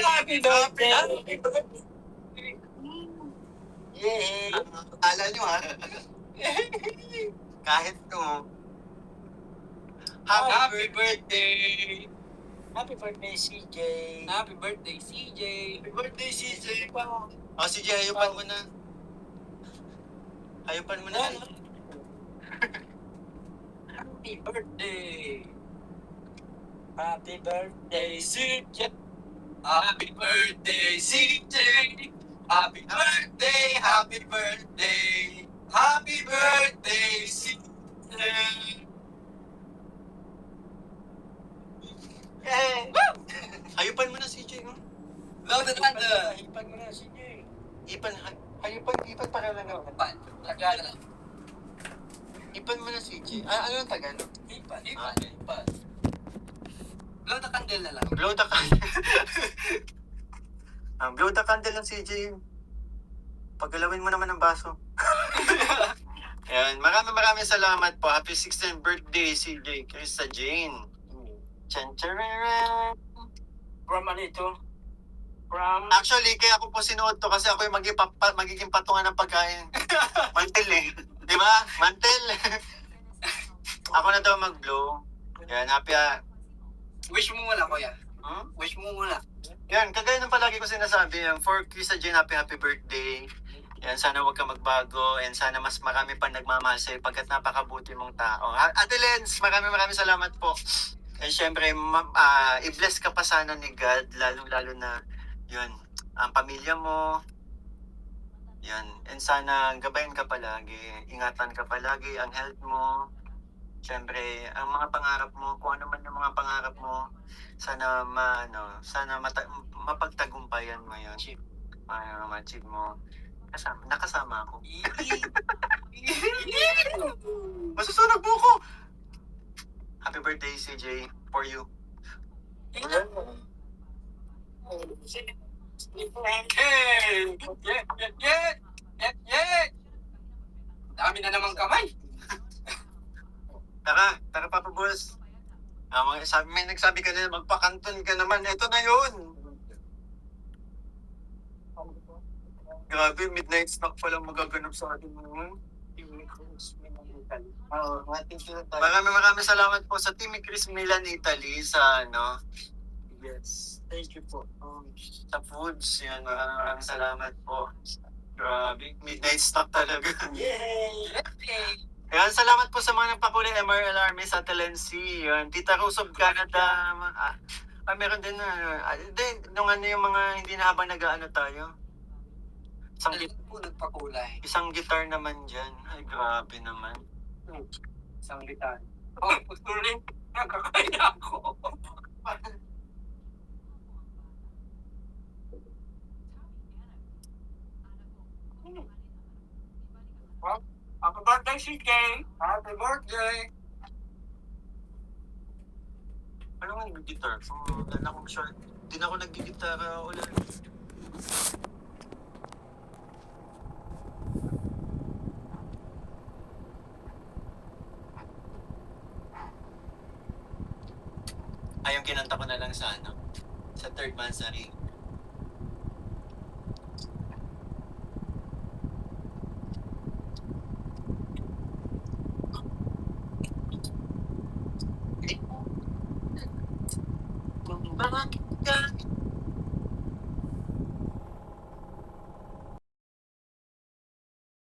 Happy birthday! Happy birthday! Yay! Akala nyo ha? Kahit no. Happy birthday! Happy birthday, CJ! Happy birthday, CJ! Happy birthday, CJ! Oh, CJ, hayupan mo na. Hayupan mo na. Happy birthday! Happy birthday, CJ! Happy birthday, CJ! Happy birthday, happy birthday! Happy birthday, CJ! Yay! Hayupan mo na, CJ. Oh. Blow the thunder! Ipan mo na, CJ! Hayupan para lang ako. Ipan. Lagyan lang. Ipan mo na, CJ. Ano ang Tagalog? Ipan. Okay. Ipan. Blow the candle na lang. Blow the candle. Blow the candle ng CJ. Paggalawin mo naman ang baso. Ayan, maraming salamat po. Happy 16th birthday, CJ. Krista Jane. Chan-charan. From ano ito? From... Actually, kaya ako po sinuot to kasi ako yung magiging patungan ng pagkain. Mantel eh. Di ba? Mantel. Ako na daw mag-blow. Yan, happy Wish mo muna, kuya. Hmm? Wish mo muna. Yan, kagaya ng palagi ko sinasabi, for Krista Jane, happy birthday. Yan, sana huwag ka magbago and sana mas marami pang nagmamahal sa'yo pagkat napakabuti mong tao. Ate Lens, maraming salamat po. And syempre, i-bless ka pa sana ni God, lalong-lalo na, yun, ang pamilya mo, yan. And sana gabayan ka palagi, ingatan ka palagi, ang health mo. Syempre, ang mga pangarap mo, kung ano man yung mga pangarap mo, sana mapagtagumpayan mo yun. Ma-achieve mo. Nakasama ako. Masusunog mo ko! Happy birthday, CJ, for you. Hey! Yeah! Dami na namang kamay. Tara Papa Boss. May nagsabi ka na, magpakanton ka naman. Ito na yun. Grabe, midnight snack pa lang magaganap sa atin mo. Maraming salamat po sa Team Chris Milan Italy sa Yes, thank you po. sa foods. Yan, maraming salamat po. Grabe, midnight snack talaga. Yay! Yan, salamat po sa mga nagpapuli, MRL Army sa Telency. Yan, Tita Rose of Canada. Meron din nung yung mga hindi na habang nag-aano tayo. Isang guitar naman dyan. Ay, grabe naman. Isang gitar. Oh, tuloy. Nakakaya ako. Happy birthday, CJ! Happy birthday! Ano nga nag-guitar? Hindi na ako nag-guitar ulit. Ay, yung kinanta ko na lang sa sa third Mansari. Bakit?